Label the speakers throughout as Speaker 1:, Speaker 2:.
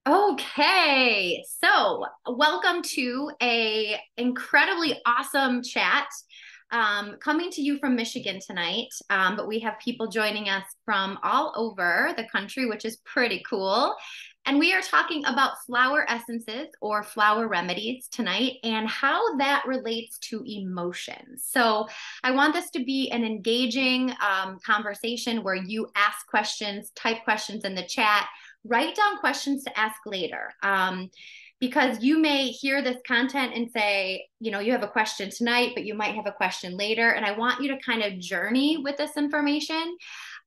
Speaker 1: Okay, so welcome to a incredibly awesome chat coming to you from Michigan tonight. But we have people joining us from all over the country, which is pretty cool. And we are talking about flower essences or flower remedies tonight and how that relates to emotions. So I want this to be an engaging conversation where you ask questions, type questions in the chat, write down questions to ask later. Because you may hear this content and say, you have a question tonight, but you might have a question later. And I want you to kind of journey with this information.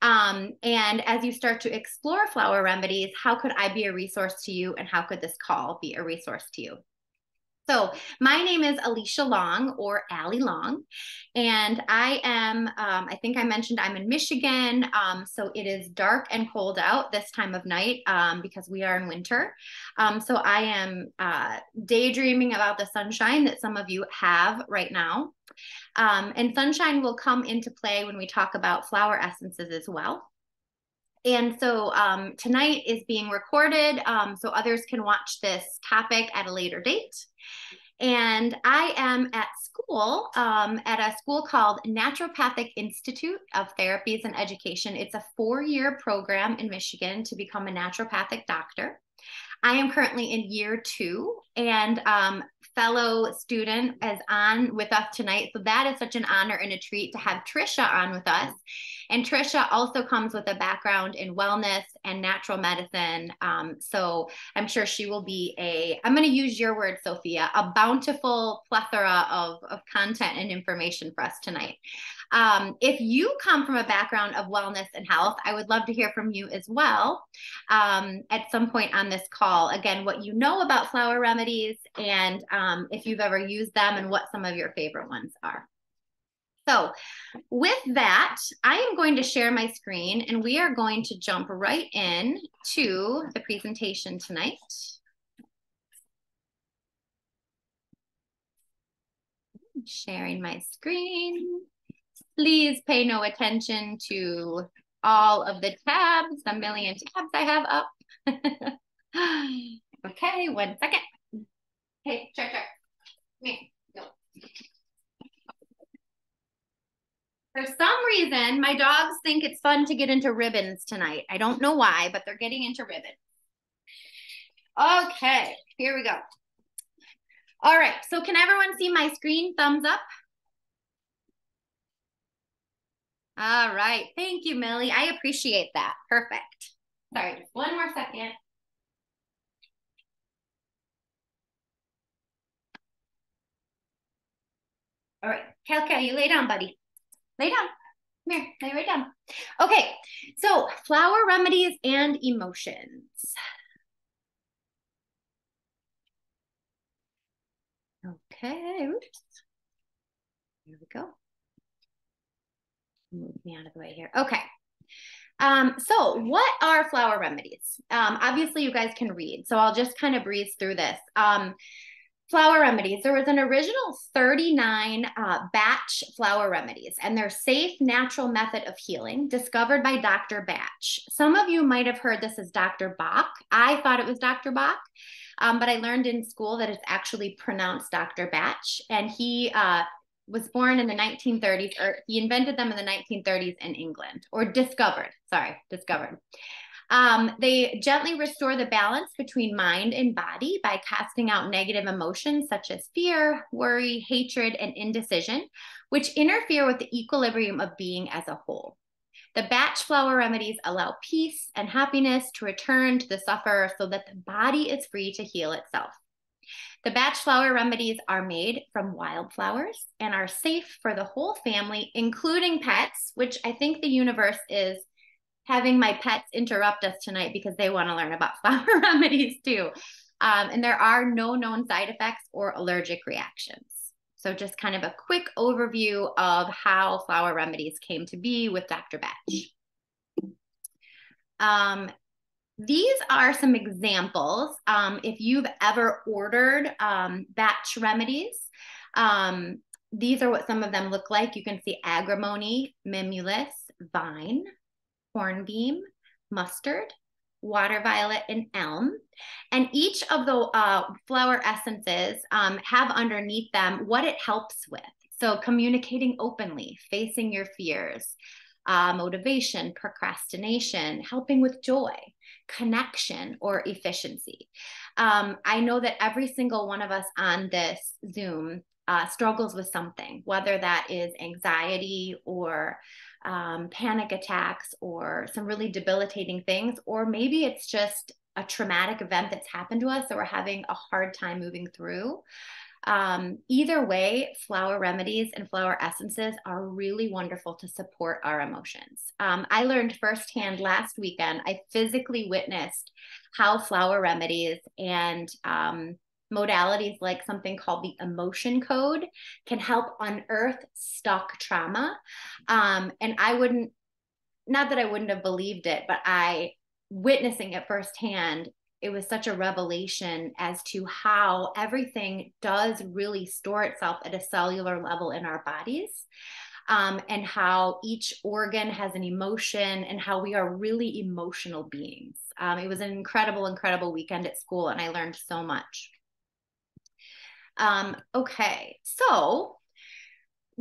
Speaker 1: And as you start to explore flower remedies, how could I be a resource to you? And how could this call be a resource to you? So my name is Alicia Long, or Allie Long, and I am, I think I mentioned I'm in Michigan, so it is dark and cold out this time of night because we are in winter. So I am daydreaming about the sunshine that some of you have right now. And sunshine will come into play when we talk about flower essences as well. And so tonight is being recorded so others can watch this topic at a later date. And I am at school, at a school called Naturopathic Institute of Therapies and Education. It's a 4-year program in Michigan to become a naturopathic doctor. I am currently in year 2, and fellow student is on with us tonight. So that is such an honor and a treat to have Trisha on with us. And Trisha also comes with a background in wellness and natural medicine. So I'm sure she will be I'm going to use your word, Sophia, a bountiful plethora of content and information for us tonight. If you come from a background of wellness and health, I would love to hear from you as well at some point on this call. Again, what you know about flower remedies and if you've ever used them and what some of your favorite ones are. So with that, I am going to share my screen and we are going to jump right in to the presentation tonight. Sharing my screen. Please pay no attention to all of the tabs, the million tabs I have up. Okay, 1 second. Hey, check. Go. For some reason, my dogs think it's fun to get into ribbons tonight. I don't know why, but they're getting into ribbons. Okay, here we go. All right, so can everyone see my screen? Thumbs up. All right, thank you, Millie. I appreciate that. Perfect. Sorry, just one more second. All right, Cal, you lay down, buddy. Lay down. Come here, lay right down. Okay, so flower remedies and emotions. Okay, oops. Here we go. Move me out of the way here. Okay. So what are flower remedies? Obviously you guys can read, so I'll just kind of breeze through this. Flower remedies. There was an original 39 Batch flower remedies, and they're safe, natural method of healing discovered by Dr. Batch. Some of you might have heard this as Dr. Bach. I thought it was Dr. Bach, but I learned in school that it's actually pronounced Dr. Batch, and he was born in the 1930s, or he invented them in the 1930s in England, or discovered. They gently restore the balance between mind and body by casting out negative emotions such as fear, worry, hatred, and indecision, which interfere with the equilibrium of being as a whole. The Batch flower remedies allow peace and happiness to return to the sufferer so that the body is free to heal itself. The Batch flower remedies are made from wildflowers and are safe for the whole family, including pets, which I think the universe is having my pets interrupt us tonight because they want to learn about flower remedies too. And there are no known side effects or allergic reactions. So just kind of a quick overview of how flower remedies came to be with Dr. Batch. These are some examples. If you've ever ordered Batch remedies, these are what some of them look like. You can see agrimony, mimulus, vine, hornbeam, mustard, water violet, and elm. And each of the flower essences have underneath them what it helps with. So communicating openly, facing your fears, motivation, procrastination, helping with joy, connection, or efficiency. I know that every single one of us on this Zoom struggles with something, whether that is anxiety or panic attacks or some really debilitating things, or maybe it's just a traumatic event that's happened to us that we're having a hard time moving through. Either way, flower remedies and flower essences are really wonderful to support our emotions. I learned firsthand last weekend, I physically witnessed how flower remedies and modalities like something called the emotion code can help unearth stuck trauma. And I wouldn't, not that I wouldn't have believed it, but witnessing it firsthand, it was such a revelation as to how everything does really store itself at a cellular level in our bodies, and how each organ has an emotion and how we are really emotional beings. It was an incredible, incredible weekend at school, and I learned so much. Okay, so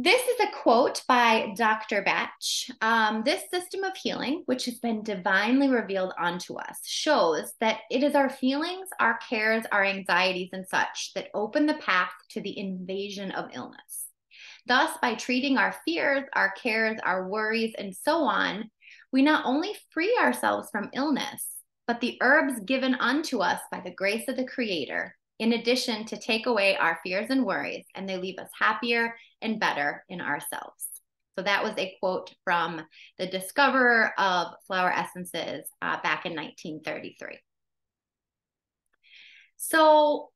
Speaker 1: this is a quote by Dr. Batch. This system of healing, which has been divinely revealed unto us, shows that it is our feelings, our cares, our anxieties, and such that open the path to the invasion of illness. Thus, by treating our fears, our cares, our worries, and so on, we not only free ourselves from illness, but the herbs given unto us by the grace of the Creator, in addition to take away our fears and worries, and they leave us happier and better in ourselves. So that was a quote from the discoverer of flower essences back in 1933. So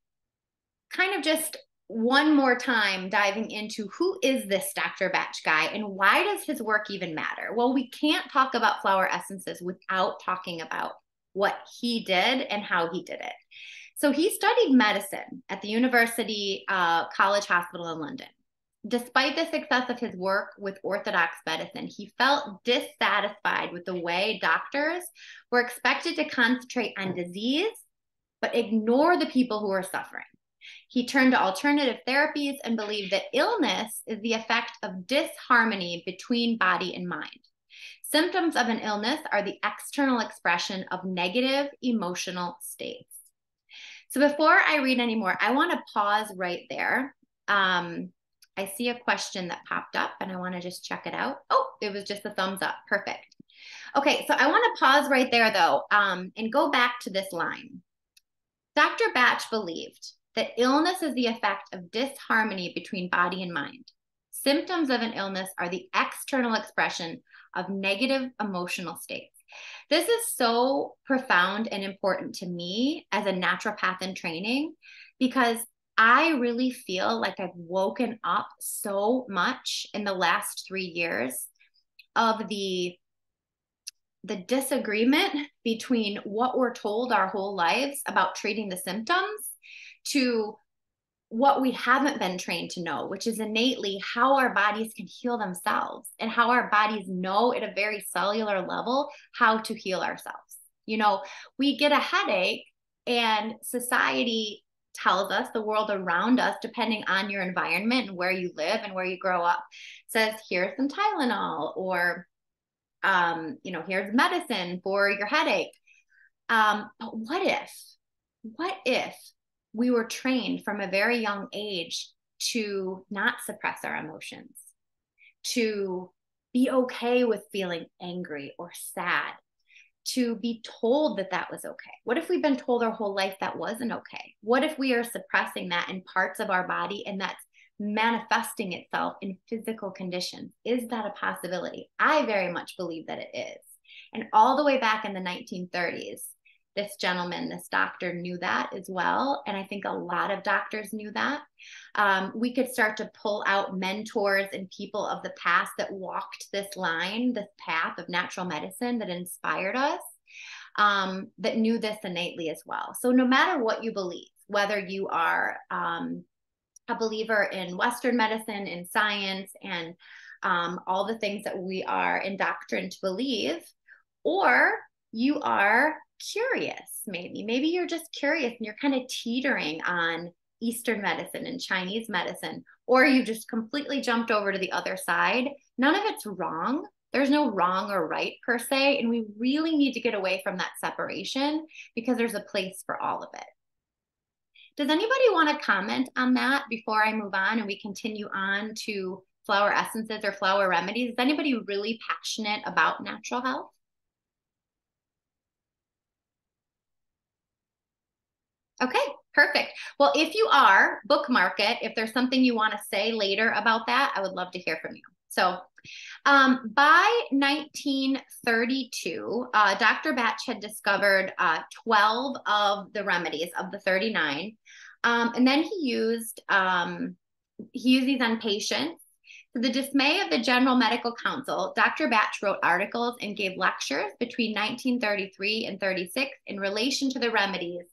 Speaker 1: kind of just one more time diving into who is this Dr. Batch guy and why does his work even matter? Well, we can't talk about flower essences without talking about what he did and how he did it. So he studied medicine at the University College Hospital in London. Despite the success of his work with orthodox medicine, he felt dissatisfied with the way doctors were expected to concentrate on disease, but ignore the people who were suffering. He turned to alternative therapies and believed that illness is the effect of disharmony between body and mind. Symptoms of an illness are the external expression of negative emotional states. So before I read anymore, I want to pause right there. I see a question that popped up and I want to just check it out. Oh, it was just a thumbs up. Perfect. Okay, so I want to pause right there though, and go back to this line. Dr. Batch believed that illness is the effect of disharmony between body and mind. Symptoms of an illness are the external expression of negative emotional states. This is so profound and important to me as a naturopath in training, because I really feel like I've woken up so much in the last 3 years of the disagreement between what we're told our whole lives about treating the symptoms to what we haven't been trained to know, which is innately how our bodies can heal themselves and how our bodies know at a very cellular level how to heal ourselves. You know, we get a headache and society tells us, the world around us, depending on your environment and where you live and where you grow up, says, here's some Tylenol, or, here's medicine for your headache. But what if we were trained from a very young age to not suppress our emotions, to be okay with feeling angry or sad, to be told that that was okay? What if we've been told our whole life that wasn't okay? What if we are suppressing that in parts of our body and that's manifesting itself in physical conditions? Is that a possibility? I very much believe that it is. And all the way back in the 1930s, this gentleman, this doctor knew that as well. And I think a lot of doctors knew that. We could start to pull out mentors and people of the past that walked this line, this path of natural medicine that inspired us, that knew this innately as well. So no matter what you believe, whether you are a believer in Western medicine, in science, and all the things that we are indoctrined to believe, or you are curious, maybe you're just curious and you're kind of teetering on Eastern medicine and Chinese medicine, or you just completely jumped over to the other side. None of it's wrong. There's no wrong or right per se. And we really need to get away from that separation because there's a place for all of it. Does anybody want to comment on that before I move on and we continue on to flower essences or flower remedies? Is anybody really passionate about natural health? Okay, perfect. Well, if you are, bookmark it. If there's something you want to say later about that, I would love to hear from you. So, by 1932, Dr. Batch had discovered 12 of the remedies of the 39. And then he used these on patients. To the dismay of the General Medical Council, Dr. Batch wrote articles and gave lectures between 1933 and 36 in relation to the remedies.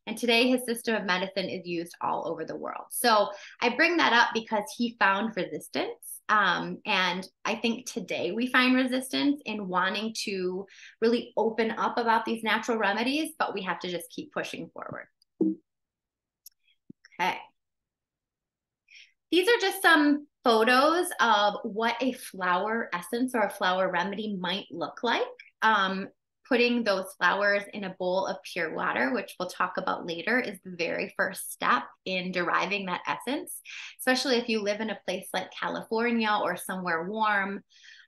Speaker 1: And today his system of medicine is used all over the world. So I bring that up because he found resistance. And I think today we find resistance in wanting to really open up about these natural remedies, but we have to just keep pushing forward. Okay. These are just some photos of what a flower essence or a flower remedy might look like. Putting those flowers in a bowl of pure water, which we'll talk about later, is the very first step in deriving that essence, especially if you live in a place like California or somewhere warm.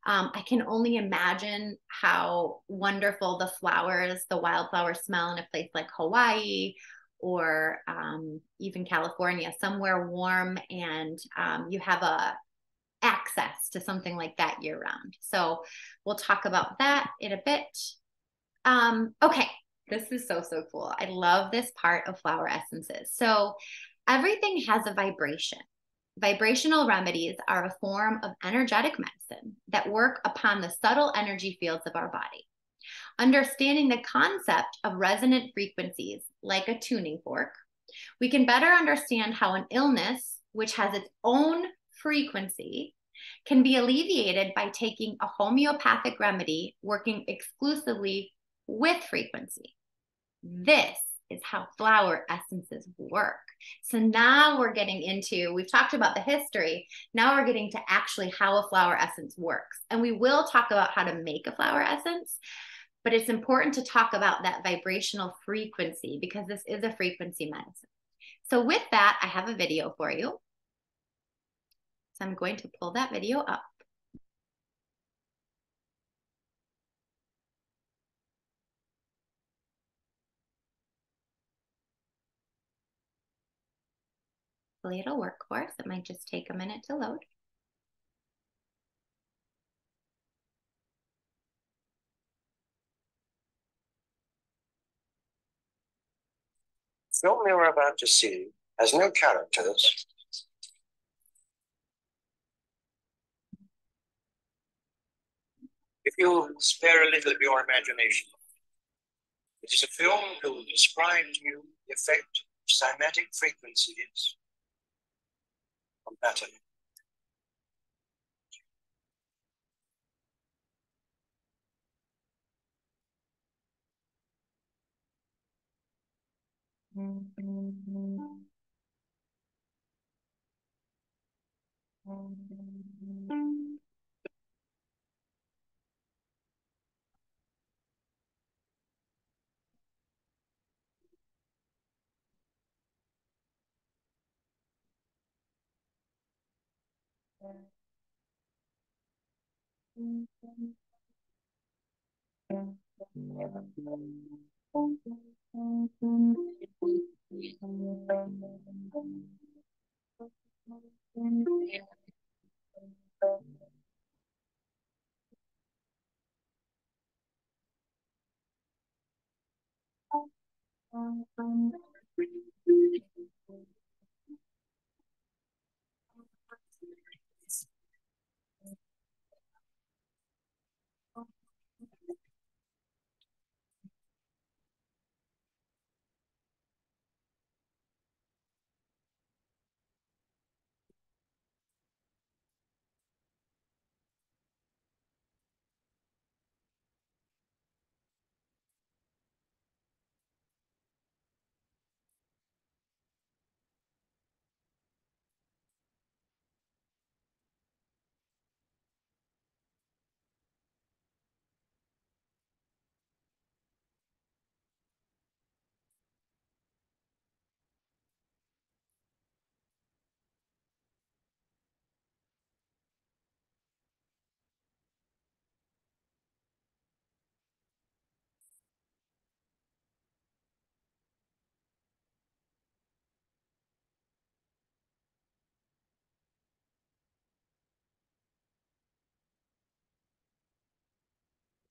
Speaker 1: I can only imagine how wonderful the flowers, the wildflowers smell in a place like Hawaii or even California, somewhere warm, and you have access to something like that year round. So we'll talk about that in a bit. Okay, this is so cool. I love this part of flower essences. So everything has a vibration. Vibrational remedies are a form of energetic medicine that work upon the subtle energy fields of our body. Understanding the concept of resonant frequencies, like a tuning fork, we can better understand how an illness, which has its own frequency, can be alleviated by taking a homeopathic remedy working exclusively with frequency. This is how flower essences work. So now we're getting into, we've talked about the history, now we're getting to actually how a flower essence works. And we will talk about how to make a flower essence, but it's important to talk about that vibrational frequency because this is a frequency medicine. So with that, I have a video for you. So I'm going to pull that video up. Hopefully it'll work for us. It might just take a minute to load.
Speaker 2: The film you're about to see has no characters. If you spare a little of your imagination, it is a film that will describe to you the effect of cymatic frequencies on matter.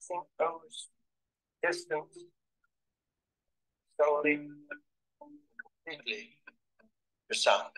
Speaker 2: Think goes distant, solely, completely the sound.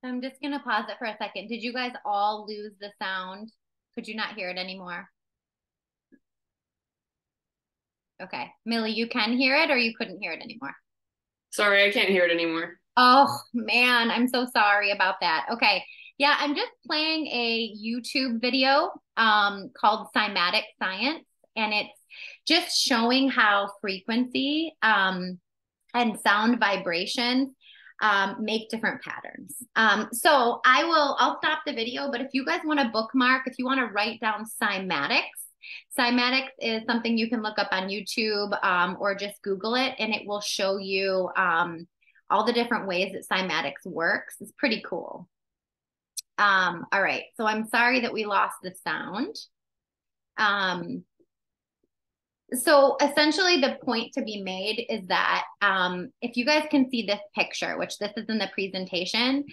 Speaker 1: I'm just going to pause it for a second. Did you guys all lose the sound? Could you not hear it anymore? Okay. Millie, you can hear it or you couldn't hear it anymore?
Speaker 3: Sorry, I can't hear it anymore.
Speaker 1: Oh man, I'm so sorry about that. Okay. Yeah, I'm just playing a YouTube video called Cymatic Science, and it's just showing how frequency and sound vibrations make different patterns. So I'll stop the video, but if you guys want to bookmark, if you want to write down cymatics, cymatics is something you can look up on YouTube or just Google it, and it will show you all the different ways that cymatics works. It's pretty cool. All right, so I'm sorry that we lost the sound. So essentially the point to be made is that if you guys can see this picture, which this is in the presentation,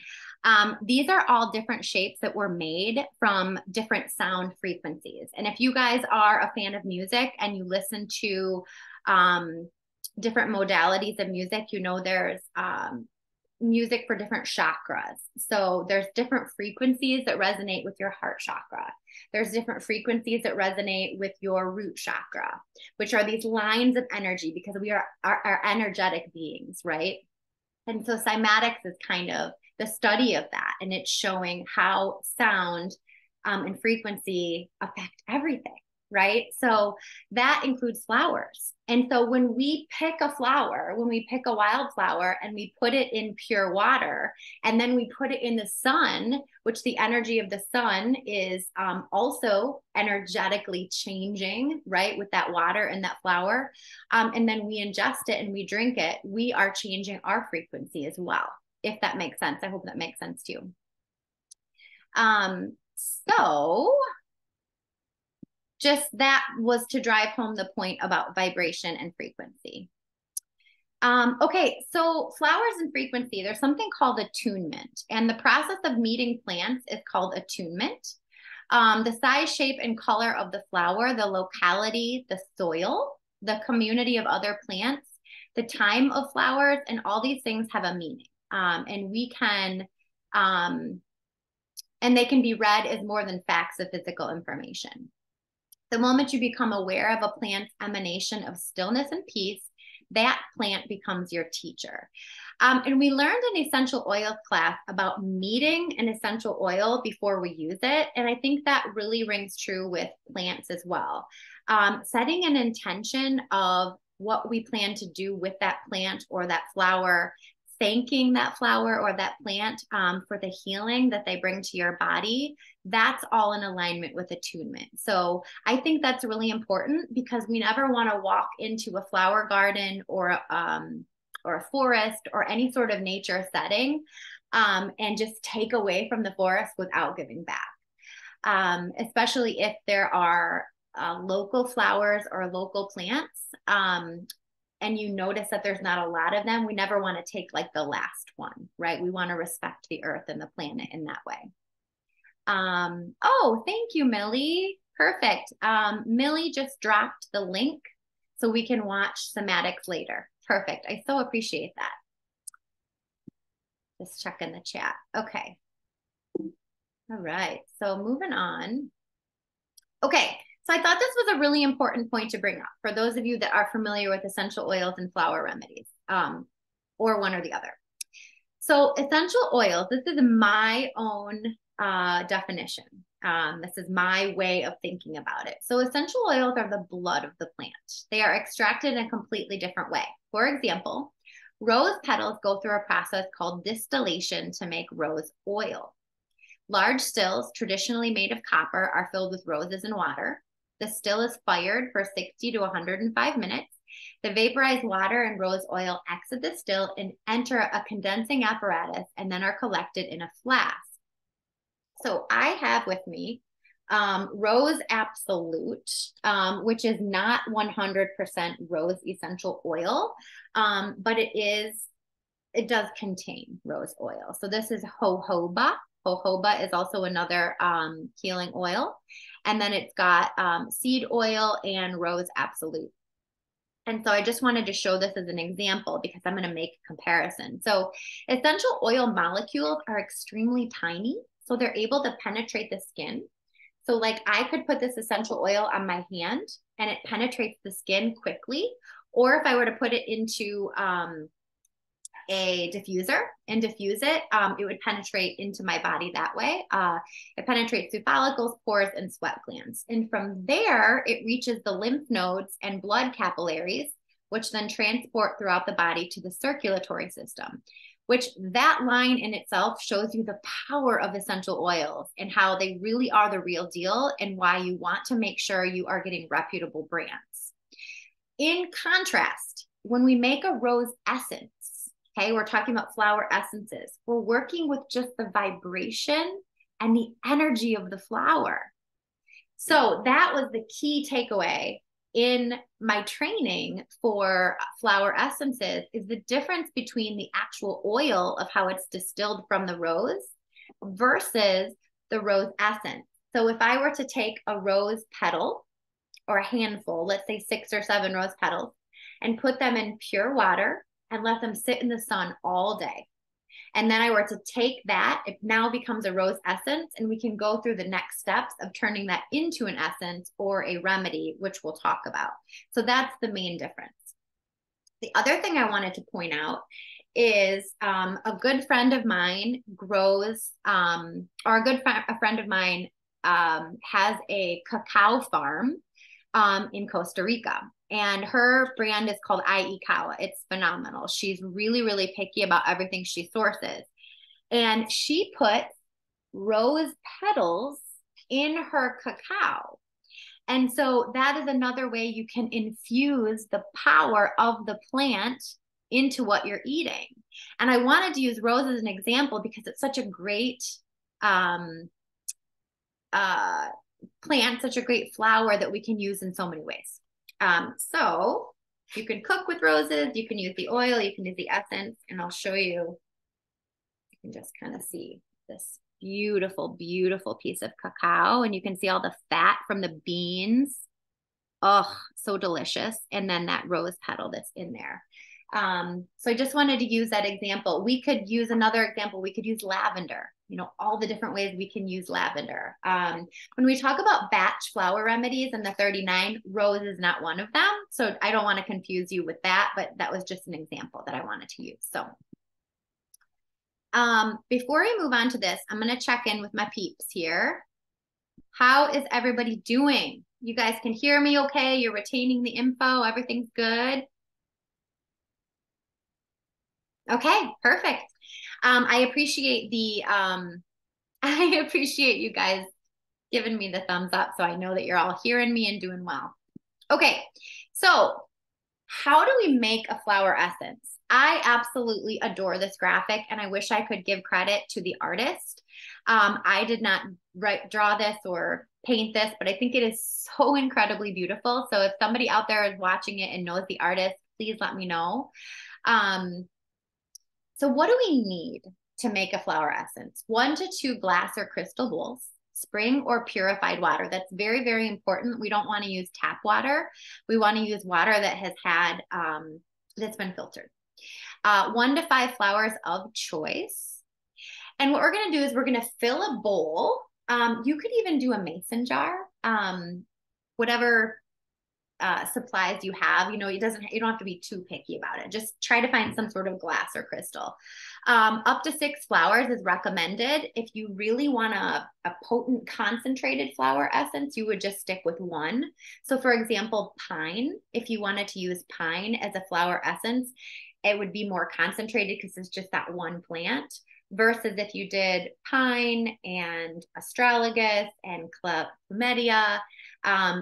Speaker 1: these are all different shapes that were made from different sound frequencies. And if you guys are a fan of music and you listen to different modalities of music, you know there's music for different chakras. So there's different frequencies that resonate with your heart chakra. There's different frequencies that resonate with your root chakra, which are these lines of energy because we are energetic beings, right? And so cymatics is kind of the study of that, and it's showing how sound and frequency affect everything, right? So that includes flowers. And so when we pick a flower, when we pick a wildflower and we put it in pure water, and then we put it in the sun, which the energy of the sun is also energetically changing, right, with that water and that flower, and then we ingest it and we drink it, we are changing our frequency as well, if that makes sense. I hope that makes sense to you. So just that was to drive home the point about vibration and frequency. Okay, so flowers and frequency, there's something called attunement, and the process of meeting plants is called attunement. The size, shape, and color of the flower, the locality, the soil, the community of other plants, the time of flowers, and all these things have a meaning. And we can, and they can be read as more than facts of physical information. The moment you become aware of a plant's emanation of stillness and peace, that plant becomes your teacher. And we learned in essential oils class about meeting an essential oil before we use it. And I think that really rings true with plants as well. Setting an intention of what we plan to do with that plant or that flower, thanking that flower or that plant for the healing that they bring to your body, that's all in alignment with attunement. So I think that's really important because we never want to walk into a flower garden or a forest or any sort of nature setting and just take away from the forest without giving back, especially if there are local flowers or local plants. And you notice that there's not a lot of them, we never want to take like the last one, right? We want to respect the earth and the planet in that way. Oh, thank you, Millie. Perfect. Millie just dropped the link so we can watch cymatics later. Perfect. I so appreciate that. Just check in the chat. Okay. All right. So moving on. Okay. So I thought this was a really important point to bring up for those of you that are familiar with essential oils and flower remedies. or one or the other. So essential oils, this is my own definition. This is my way of thinking about it. So essential oils are the blood of the plant. They are extracted in a completely different way. For example, rose petals go through a process called distillation to make rose oil. Large stills, traditionally made of copper, are filled with roses and water. The still is fired for 60 to 105 minutes. The vaporized water and rose oil exit the still and enter a condensing apparatus and then are collected in a flask. So I have with me Rose Absolute, which is not 100% rose essential oil, but it does contain rose oil. So this is jojoba. Jojoba is also another healing oil. And then it's got seed oil and Rose Absolute. And so I just wanted to show this as an example because I'm going to make a comparison. So essential oil molecules are extremely tiny, so they're able to penetrate the skin. So like I could put this essential oil on my hand and it penetrates the skin quickly. Or if I were to put it into a diffuser and diffuse it, it would penetrate into my body that way. It penetrates through follicles, pores, and sweat glands. And from there, it reaches the lymph nodes and blood capillaries, which then transport throughout the body to the circulatory system, which that line in itself shows you the power of essential oils and how they really are the real deal and why you want to make sure you are getting reputable brands. In contrast, when we make a rose essence, okay, we're talking about flower essences. We're working with just the vibration and the energy of the flower. So that was the key takeaway in my training for flower essences is the difference between the actual oil of how it's distilled from the rose versus the rose essence. So if I were to take a rose petal or a handful, let's say 6 or 7 rose petals, and put them in pure water and let them sit in the sun all day. And then I were to take that, it now becomes a rose essence, and we can go through the next steps of turning that into an essence or a remedy, which we'll talk about. So that's the main difference. The other thing I wanted to point out is a good friend of mine a friend of mine has a cacao farm in Costa Rica. And her brand is called Ikawa. It's phenomenal. She's really, really picky about everything she sources. And she puts rose petals in her cacao. And so that is another way you can infuse the power of the plant into what you're eating. And I wanted to use rose as an example because it's such a great plant, such a great flower that we can use in so many ways. So you can cook with roses, you can use the oil, you can use the essence, and I'll show you. You can just kind of see this beautiful, beautiful piece of cacao, and you can see all the fat from the beans. Oh, so delicious. And then that rose petal that's in there. So I just wanted to use that example. We could use another example. We could use lavender, all the different ways we can use lavender. When we talk about batch flower remedies and the 39, rose is not one of them. So I don't want to confuse you with that, but that was just an example that I wanted to use. So before we move on to this, I'm going to check in with my peeps here. How is everybody doing? You guys can hear me okay? You're retaining the info? Everything's good? Okay, perfect. I appreciate you guys giving me the thumbs up so I know that you're all hearing me and doing well. Okay, so how do we make a flower essence? I absolutely adore this graphic and I wish I could give credit to the artist. I did not draw this or paint this, but I think it is so incredibly beautiful. So if somebody out there is watching it and knows the artist, please let me know. So what do we need to make a flower essence? 1 to 2 glass or crystal bowls, spring or purified water. That's very, very important. We don't want to use tap water. We want to use water that has had, that's been filtered. 1 to 5 flowers of choice. And what we're going to do is we're going to fill a bowl. You could even do a mason jar, whatever supplies you have. You don't have to be too picky about it. Just try to find some sort of glass or crystal. Up to 6 flowers is recommended. If you really want a potent concentrated flower essence, you would just stick with 1. So for example, pine, if you wanted to use pine as a flower essence, it would be more concentrated because it's just that one plant, versus if you did pine and astragalus and chlamydia,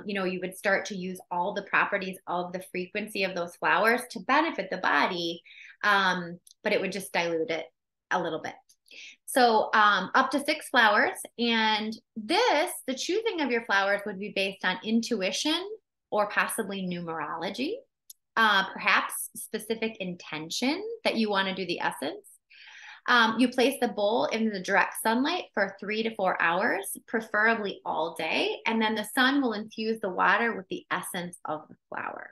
Speaker 1: you would start to use all the properties of the frequency of those flowers to benefit the body, but it would just dilute it a little bit. So up to 6 flowers. And the choosing of your flowers would be based on intuition or possibly numerology, perhaps specific intention that you want to do the essence. You place the bowl in the direct sunlight for 3 to 4 hours, preferably all day, and then the sun will infuse the water with the essence of the flower.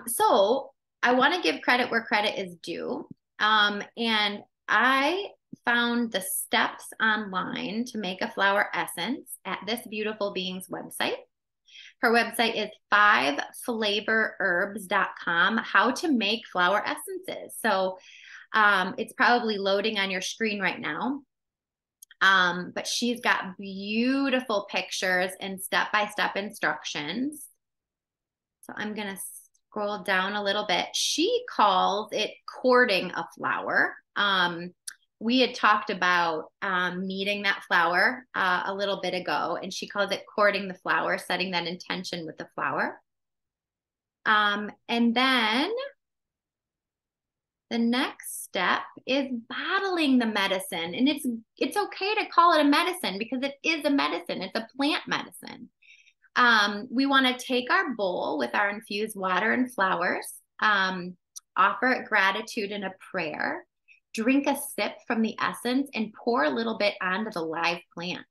Speaker 1: So I want to give credit where credit is due. And I found the steps online to make a flower essence at this beautiful being's website. Her website is 5flavorherbs.com, how to make flower essences. So it's probably loading on your screen right now. But she's got beautiful pictures and step-by-step instructions. So I'm going to scroll down a little bit. She calls it courting a flower. We had talked about meeting that flower a little bit ago, and she calls it courting the flower, setting that intention with the flower. And then the next step is bottling the medicine. And it's okay to call it a medicine because it is a medicine. It's a plant medicine. We want to take our bowl with our infused water and flowers, offer it gratitude and a prayer, drink a sip from the essence, and pour a little bit onto the live plant.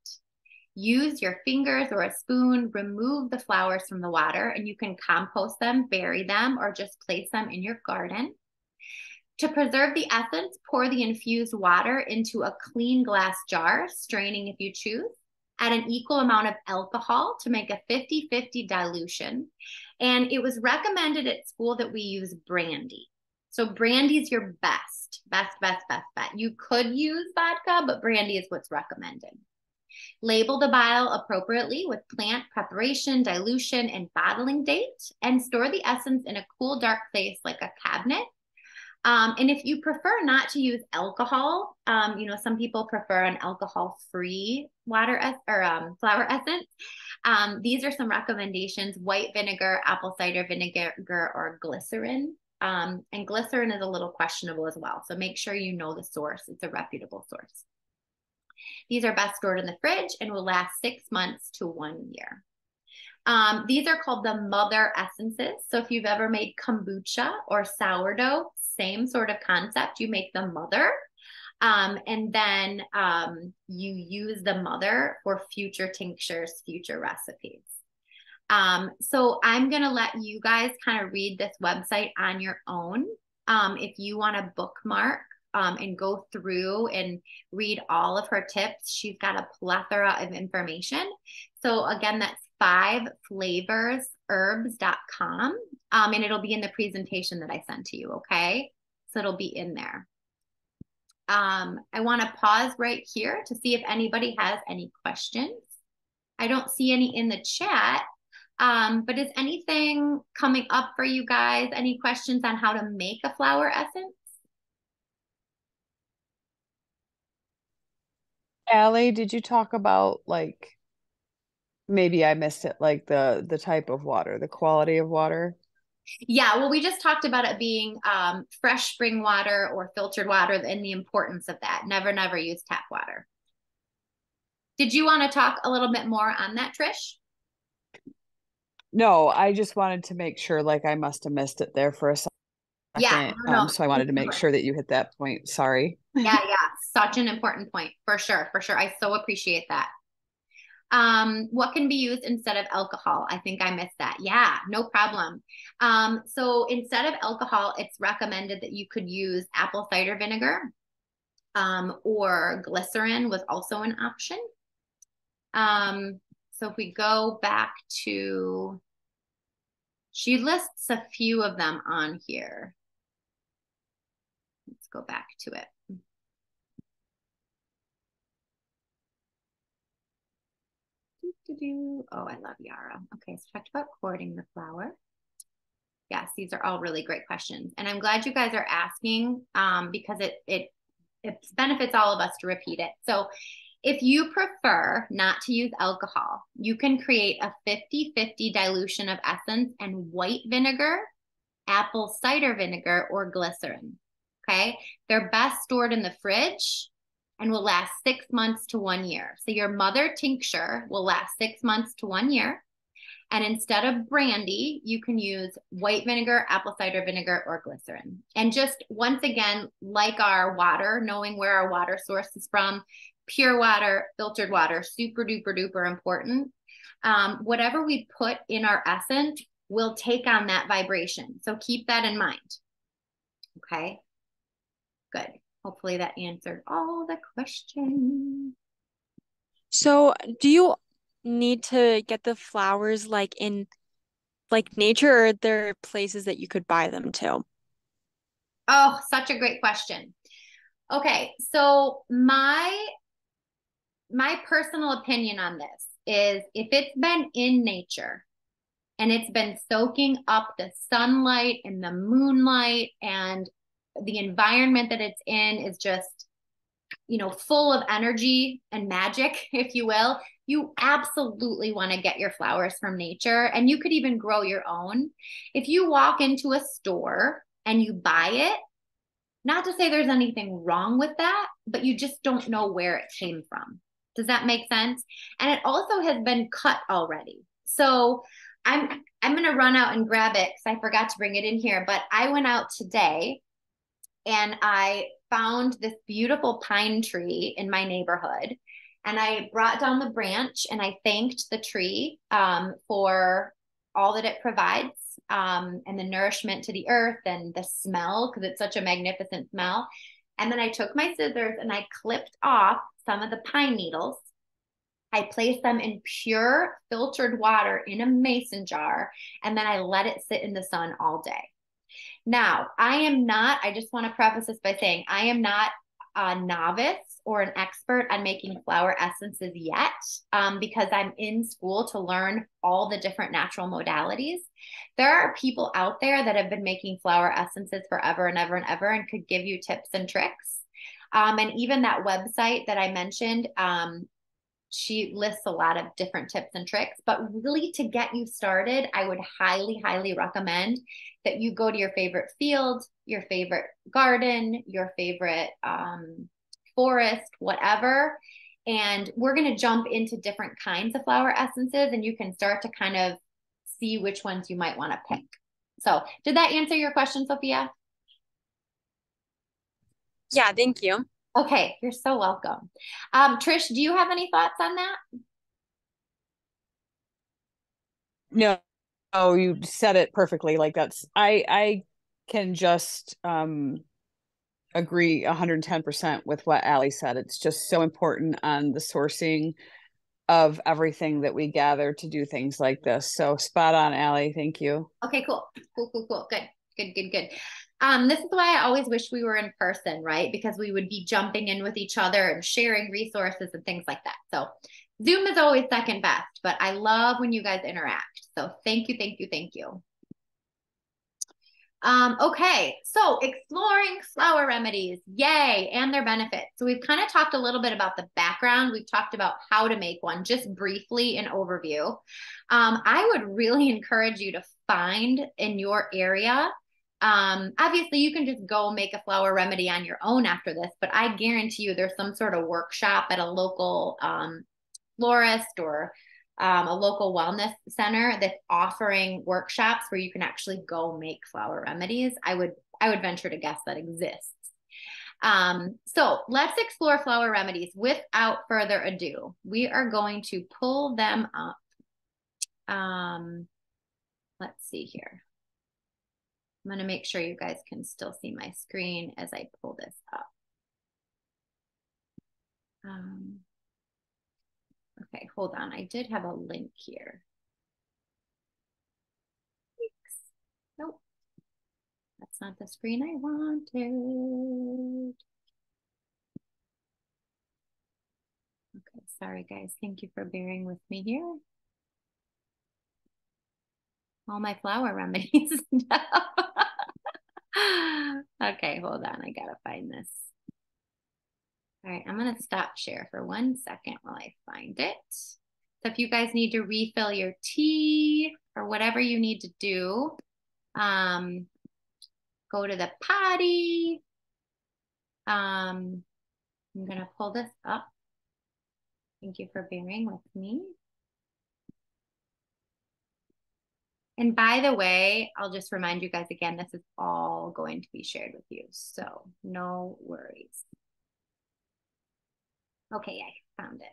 Speaker 1: Use your fingers or a spoon, remove the flowers from the water, and you can compost them, bury them, or just place them in your garden. To preserve the essence, pour the infused water into a clean glass jar, straining if you choose. Add an equal amount of alcohol to make a 50-50 dilution. And it was recommended at school that we use brandy. So brandy is your best bet. You could use vodka, but brandy is what's recommended. Label the bottle appropriately with plant preparation, dilution, and bottling date, and store the essence in a cool, dark place like a cabinet. And if you prefer not to use alcohol, some people prefer an alcohol-free flower essence. These are some recommendations: white vinegar, apple cider vinegar, or glycerin. And glycerin is a little questionable as well. So make sure you know the source. It's a reputable source. These are best stored in the fridge and will last 6 months to 1 year. These are called the mother essences. So if you've ever made kombucha or sourdough, same sort of concept. You make the mother, and then you use the mother for future tinctures, future recipes. So I'm going to let you guys kind of read this website on your own. If you want to bookmark and go through and read all of her tips, she's got a plethora of information. So again, that's 5flavorherbs.com. And it'll be in the presentation that I sent to you. Okay. So it'll be in there. I want to pause right here to see if anybody has any questions. I don't see any in the chat. But is anything coming up for you guys? Any questions on how to make a flower essence?
Speaker 4: Allie, did you talk about, like, maybe I missed it, like the type of water, the quality of water?
Speaker 1: Yeah, well, we just talked about it being fresh spring water or filtered water and the importance of that. Never use tap water. Did you want to talk a little bit more on that, Trish?
Speaker 4: No, I just wanted to make sure, like, I must have missed it there for a second.
Speaker 1: Yeah, no.
Speaker 4: So I wanted to make sure that you hit that point. Sorry.
Speaker 1: Yeah, such an important point, for sure. I so appreciate that. What can be used instead of alcohol? I think I missed that. Yeah, no problem. So instead of alcohol, it's recommended that you could use apple cider vinegar, or glycerin was also an option. So if we go back to She lists a few of them on here. Let's go back to it. Oh, I love Yara. Okay, so talked about courting the flower. Yes, these are all really great questions. And I'm glad you guys are asking because it benefits all of us to repeat it. So if you prefer not to use alcohol, you can create a 50-50 dilution of essence and white vinegar, apple cider vinegar, or glycerin. Okay. They're best stored in the fridge and will last 6 months to 1 year. So your mother tincture will last 6 months to 1 year. And instead of brandy, you can use white vinegar, apple cider vinegar, or glycerin. And just once again, like our water, knowing where our water source is from, pure water, filtered water, super duper duper important. Whatever we put in our essence will take on that vibration. So keep that in mind. Okay, good. Hopefully that answered all the questions.
Speaker 5: So, do you need to get the flowers like in like nature, or are there places that you could buy them to?
Speaker 1: Oh, such a great question. Okay, so my personal opinion on this is if it's been in nature and it's been soaking up the sunlight and the moonlight and the environment that it's in is just, full of energy and magic, if you will, you absolutely want to get your flowers from nature. And you could even grow your own. If you walk into a store and you buy it, not to say there's anything wrong with that, but you just don't know where it came from. Does that make sense? And it also has been cut already. So I'm going to run out and grab it because I forgot to bring it in here, but I went out today and I found this beautiful pine tree in my neighborhood. And I brought down the branch and I thanked the tree for all that it provides and the nourishment to the earth and the smell, because it's such a magnificent smell. And then I took my scissors and I clipped off some of the pine needles. I placed them in pure filtered water in a mason jar, and then I let it sit in the sun all day. Now, I just want to preface this by saying I am not a novice or an expert on making flower essences yet, because I'm in school to learn all the different natural modalities. There are people out there that have been making flower essences forever and ever and ever and could give you tips and tricks. And even that website that I mentioned, she lists a lot of different tips and tricks, but really to get you started, I would highly, highly recommend that you go to your favorite field, your favorite garden, your favorite forest, whatever. And we're going to jump into different kinds of flower essences, and you can start to kind of see which ones you might want to pick. So did that answer your question, Sophia?
Speaker 5: Yeah, thank you.
Speaker 1: Okay, you're so welcome. Trish, do you have any thoughts on that?
Speaker 4: No, oh, you said it perfectly. Like I can just agree 110% with what Ali said. It's just so important on the sourcing of everything that we gather to do things like this. So spot on, Ali. Thank you.
Speaker 1: Okay, cool. Good. This is why I always wish we were in person, right? Because we would be jumping in with each other and sharing resources and things like that. So Zoom is always second best, but I love when you guys interact. So thank you. Okay, so exploring flower remedies, yay, and their benefits. So we've kind of talked a little bit about the background. We've talked about how to make one, just briefly an overview. I would really encourage you to find in your area. Obviously, you can just go make a flower remedy on your own after this, but I guarantee you there's some sort of workshop at a local florist or a local wellness center that's offering workshops where you can actually go make flower remedies. I would venture to guess that exists. So let's explore flower remedies without further ado. We are going to pull them up. Let's see here. I'm going to make sure you guys can still see my screen as I pull this up. Okay, hold on. I did have a link here. That's not the screen I wanted. Okay, sorry guys. Thank you for bearing with me here. All my flower remedies. Okay, hold on. I gotta find this. All right, I'm gonna stop share for 1 second while I find it. So if you guys need to refill your tea or whatever you need to do, go to the potty. I'm gonna pull this up. Thank you for bearing with me. And by the way, I'll just remind you guys again, this is all going to be shared with you. So no worries. Okay, I found it.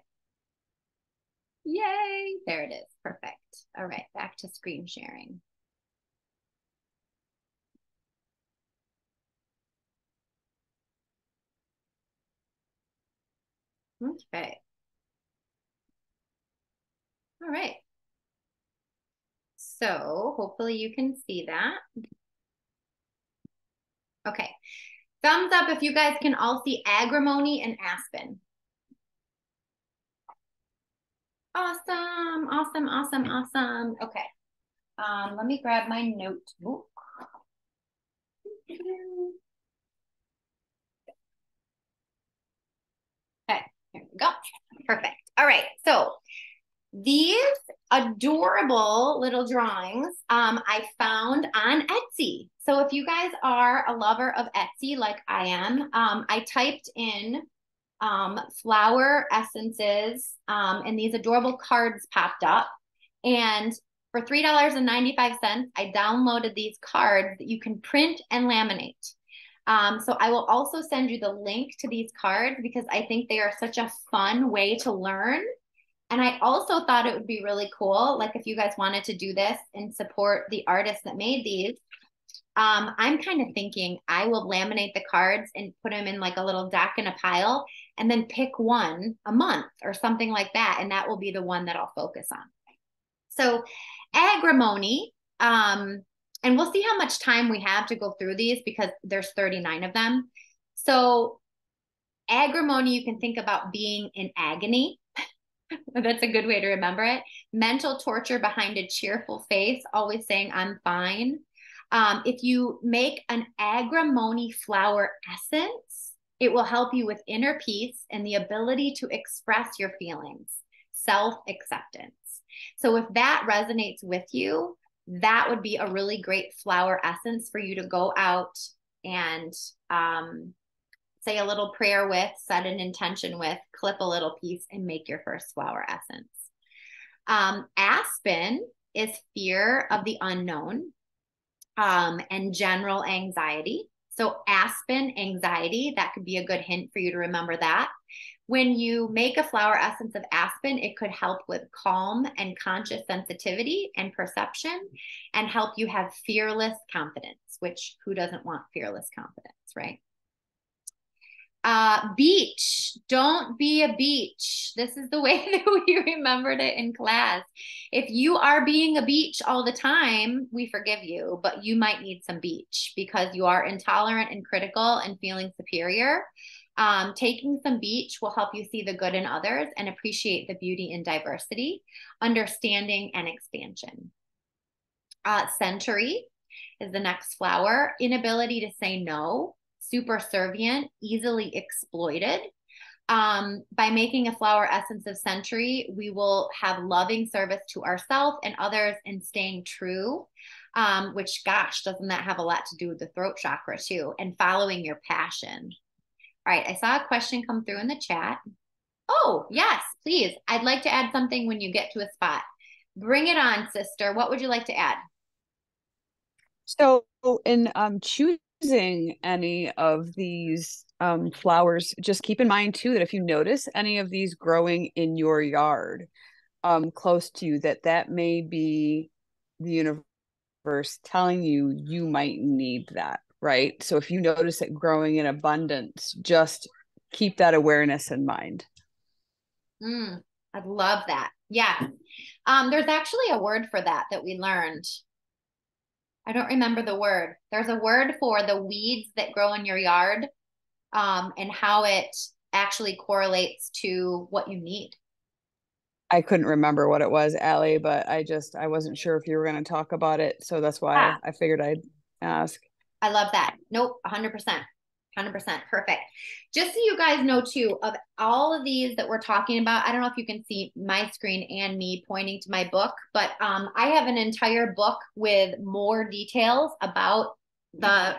Speaker 1: Yay, there it is. Perfect. All right, back to screen sharing. Okay. All right. So hopefully you can see that. Okay. Thumbs up if you guys can all see agrimony and aspen. Awesome, awesome, awesome, awesome. Okay. Let me grab my notebook. Okay, here we go. Perfect. All right. So these adorable little drawings I found on Etsy. So if you guys are a lover of Etsy like I am, I typed in flower essences and these adorable cards popped up. And for $3.95, I downloaded these cards that you can print and laminate. So I will also send you the link to these cards because I think they are such a fun way to learn. And I also thought it would be really cool, like if you guys wanted to do this and support the artists that made these, I'm kind of thinking I will laminate the cards and put them in like a little deck in a pile and then pick one a month or something like that. And that will be the one that I'll focus on. So agrimony, and we'll see how much time we have to go through these because there's 39 of them. So agrimony, you can think about being in agony. That's a good way to remember it. Mental torture behind a cheerful face, always saying, I'm fine. If you make an agrimony flower essence, it will help you with inner peace and the ability to express your feelings, self-acceptance. So if that resonates with you, that would be a really great flower essence for you to go out and say a little prayer with, set an intention with, clip a little piece, and make your first flower essence. Aspen is fear of the unknown and general anxiety. So aspen, anxiety, that could be a good hint for you to remember that. When you make a flower essence of aspen, it could help with calm and conscious sensitivity and perception and help you have fearless confidence, which who doesn't want fearless confidence, right? Beach, don't be a beach. This is the way that we remembered it in class. If you are being a beach all the time, we forgive you, but you might need some beach because you are intolerant and critical and feeling superior. Taking some beach will help you see the good in others and appreciate the beauty in diversity, understanding, and expansion. Century is the next flower. Inability to say no. Super servient, easily exploited. By making a flower essence of century, we will have loving service to ourselves and others and staying true, which, gosh, doesn't that have a lot to do with the throat chakra too, and following your passion. All right, I saw a question come through in the chat. Oh, yes, please. I'd like to add something when you get to a spot. Bring it on, sister. What would you like to add?
Speaker 4: So in choosing any of these flowers, just keep in mind too that if you notice any of these growing in your yard close to you, that may be the universe telling you you might need that, right? So if you notice it growing in abundance, just keep that awareness in mind.
Speaker 1: I'd love that. Yeah. There's actually a word for that we learned. I don't remember the word. There's a word for the weeds that grow in your yard, and how it actually correlates to what you need.
Speaker 4: I couldn't remember what it was, Allie, but I wasn't sure if you were going to talk about it. So that's why
Speaker 1: Yeah.
Speaker 4: I figured I'd ask.
Speaker 1: I love that. Nope, 100%. 100%. Perfect. Just so you guys know too, of all of these that we're talking about, I don't know if you can see my screen and me pointing to my book, but I have an entire book with more details about the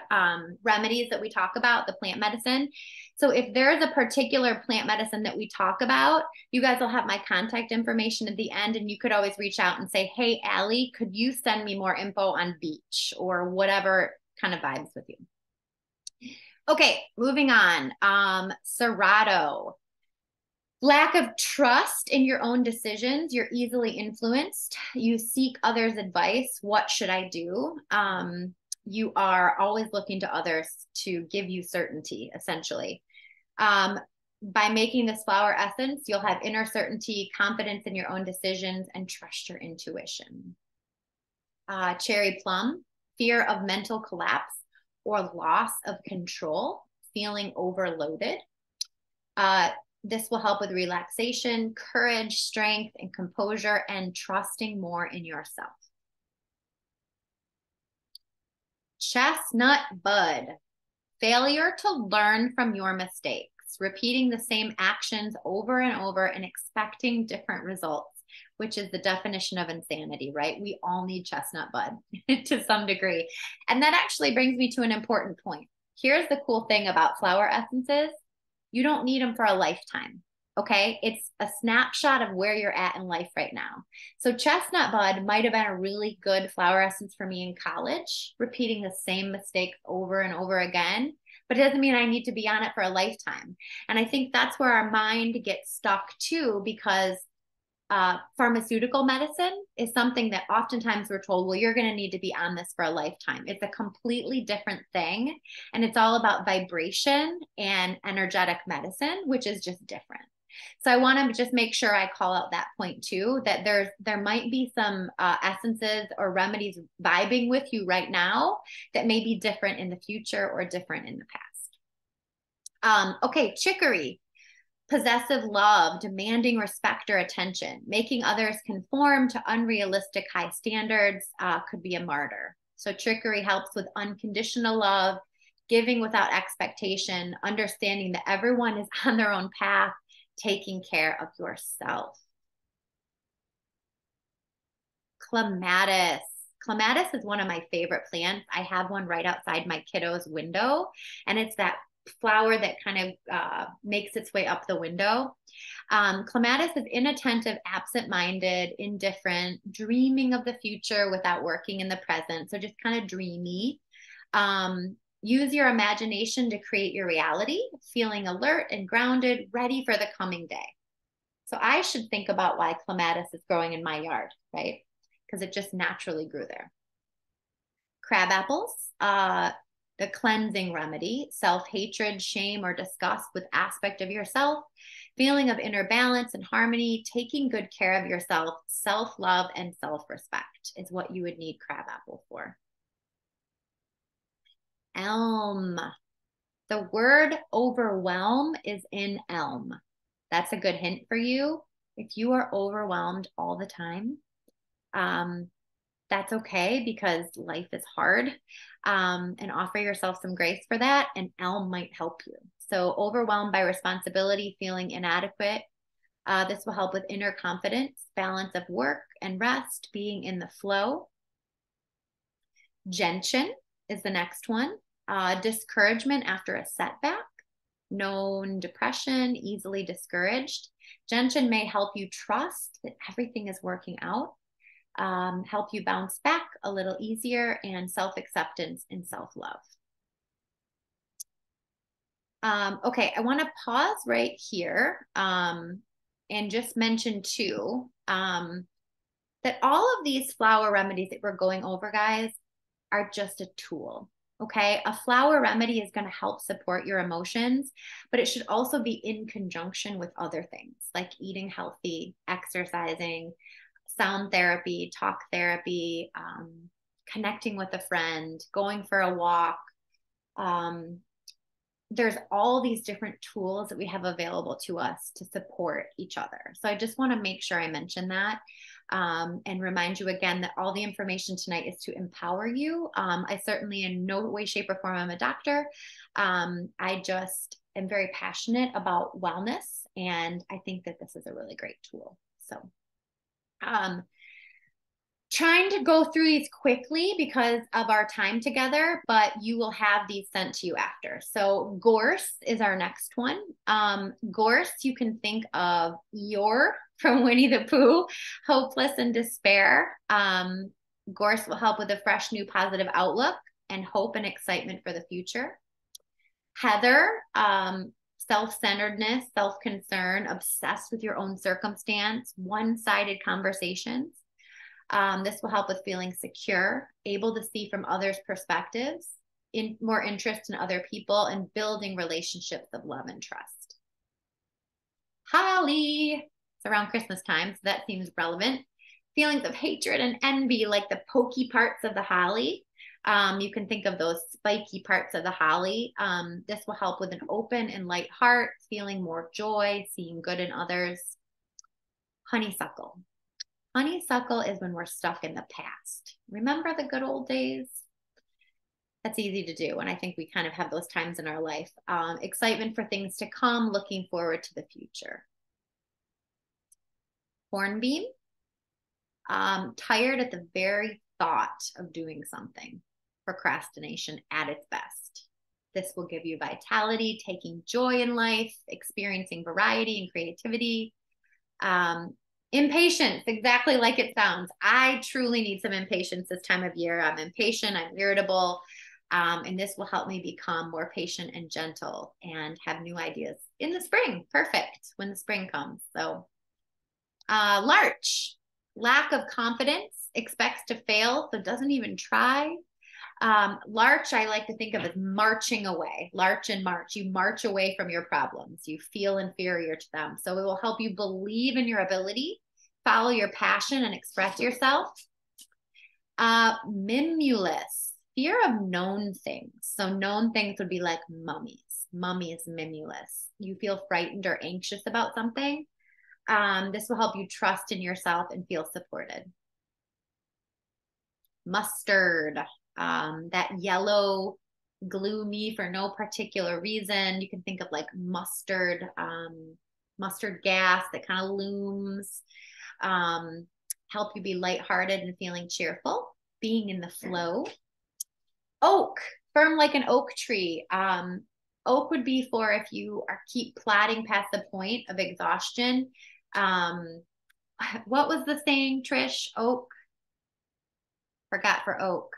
Speaker 1: remedies that we talk about, the plant medicine. So if there's a particular plant medicine that we talk about, you guys will have my contact information at the end, and you could always reach out and say, hey, Allie, could you send me more info on beech or whatever kind of vibes with you. Okay, moving on. Serato. Lack of trust in your own decisions. You're easily influenced. You seek others' advice. What should I do? You are always looking to others to give you certainty, essentially. By making this flower essence, you'll have inner certainty, confidence in your own decisions, and trust your intuition. Cherry plum. Fear of mental collapse or loss of control, feeling overloaded. This will help with relaxation, courage, strength, and composure, and trusting more in yourself. Chestnut bud. Failure to learn from your mistakes, repeating the same actions over and over and expecting different results, which is the definition of insanity, right? We all need chestnut bud to some degree. And that actually brings me to an important point. Here's the cool thing about flower essences. You don't need them for a lifetime, okay? It's a snapshot of where you're at in life right now. So chestnut bud might have been a really good flower essence for me in college, repeating the same mistakes over and over again, but it doesn't mean I need to be on it for a lifetime. And I think that's where our mind gets stuck too, because pharmaceutical medicine is something that oftentimes we're told, well, you're going to need to be on this for a lifetime. It's a completely different thing. And it's all about vibration and energetic medicine, which is just different. So I want to just make sure I call out that point too, that there might be some essences or remedies vibing with you right now that may be different in the future or different in the past. Okay, chicory. Possessive love, demanding respect or attention, making others conform to unrealistic high standards, could be a martyr. So chicory helps with unconditional love, giving without expectation, understanding that everyone is on their own path, taking care of yourself. Clematis. Clematis is one of my favorite plants. I have one right outside my kiddo's window, and it's that flower that kind of makes its way up the window. Clematis is inattentive, absent-minded, indifferent, dreaming of the future without working in the present. So just kind of dreamy. Use your imagination to create your reality, feeling alert and grounded, ready for the coming day. So I should think about why clematis is growing in my yard, right? Because it just naturally grew there. Crab apples. The cleansing remedy, self-hatred, shame, or disgust with aspect of yourself, feeling of inner balance and harmony, taking good care of yourself, self-love, and self-respect is what you would need crabapple for. Elm. The word overwhelm is in elm. That's a good hint for you. If you are overwhelmed all the time, that's okay, because life is hard, and offer yourself some grace for that, and elm might help you. So overwhelmed by responsibility, feeling inadequate. This will help with inner confidence, balance of work and rest, being in the flow. Gentian is the next one. Discouragement after a setback, known depression, easily discouraged. Gentian may help you trust that everything is working out. Help you bounce back a little easier, and self-acceptance and self-love. Okay, I want to pause right here and just mention too that all of these flower remedies that we're going over, guys, are just a tool. Okay, a flower remedy is going to help support your emotions, but it should also be in conjunction with other things like eating healthy, exercising, sound therapy, talk therapy, connecting with a friend, going for a walk. There's all these different tools that we have available to us to support each other. So I just want to make sure I mention that, and remind you again that all the information tonight is to empower you. I certainly in no way, shape, or form am a doctor. I just am very passionate about wellness, and I think that this is a really great tool. So trying to go through these quickly because of our time together, but you will have these sent to you after. So gorse is our next one. Gorse, you can think of Eeyore from Winnie the Pooh, hopeless and despair. Gorse will help with a fresh, new, positive outlook and hope and excitement for the future. Heather, self-centeredness, self-concern, obsessed with your own circumstance, one-sided conversations. This will help with feeling secure, able to see from others' perspectives, more interest in other people, and building relationships of love and trust. Holly, it's around Christmas time, so that seems relevant. Feelings of hatred and envy, like the pokey parts of the holly. You can think of those spiky parts of the holly. This will help with an open and light heart, feeling more joy, seeing good in others. Honeysuckle. Honeysuckle is when we're stuck in the past. Remember the good old days? That's easy to do. And I think we kind of have those times in our life. Excitement for things to come, looking forward to the future. Hornbeam. Tired at the very thought of doing something. Procrastination at its best. This will give you vitality, taking joy in life, experiencing variety and creativity. Impatience, exactly like it sounds. I truly need some impatience this time of year. I'm impatient, I'm irritable, and this will help me become more patient and gentle and have new ideas in the spring. Perfect when the spring comes. So Larch, lack of confidence, expects to fail, so doesn't even try. Larch, I like to think of as marching away. Larch and march. You march away from your problems. You feel inferior to them. So it will help you believe in your ability, follow your passion, and express yourself. Mimulus, fear of known things. So known things would be like mummies. Mummy is mimulus. You feel frightened or anxious about something. This will help you trust in yourself and feel supported. Mustard. That yellow, gloomy for no particular reason. You can think of like mustard, mustard gas that kind of looms. Help you be lighthearted and feeling cheerful, being in the flow. Oak, firm like an oak tree. Oak would be for if you keep plodding past the point of exhaustion. What was the saying, Trish? Oak? Forgot for oak.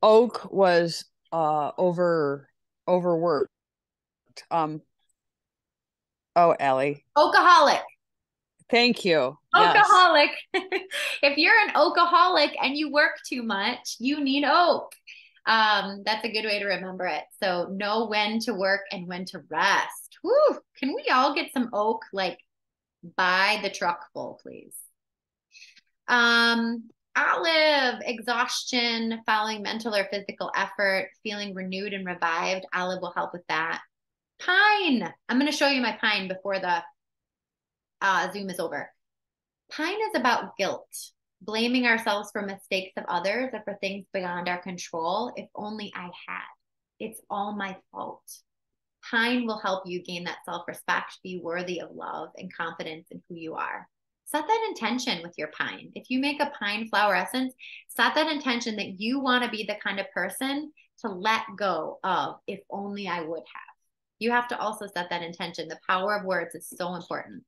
Speaker 4: Oak was overworked. Allie.
Speaker 1: Oakaholic.
Speaker 4: Thank you.
Speaker 1: Oakaholic. Yes. If you're an oakaholic and you work too much, you need oak. That's a good way to remember it. So know when to work and when to rest. Woo! Can we all get some oak, like by the truckful, please? Olive, exhaustion, following mental or physical effort, feeling renewed and revived. Olive will help with that. Pine. I'm going to show you my pine before the Zoom is over. Pine is about guilt, blaming ourselves for mistakes of others or for things beyond our control. If only I had. It's all my fault. Pine will help you gain that self-respect, be worthy of love and confidence in who you are. Set that intention with your pine. If you make a pine flower essence, set that intention that you want to be the kind of person to let go of, if only I would have. You have to also set that intention. The power of words is so important.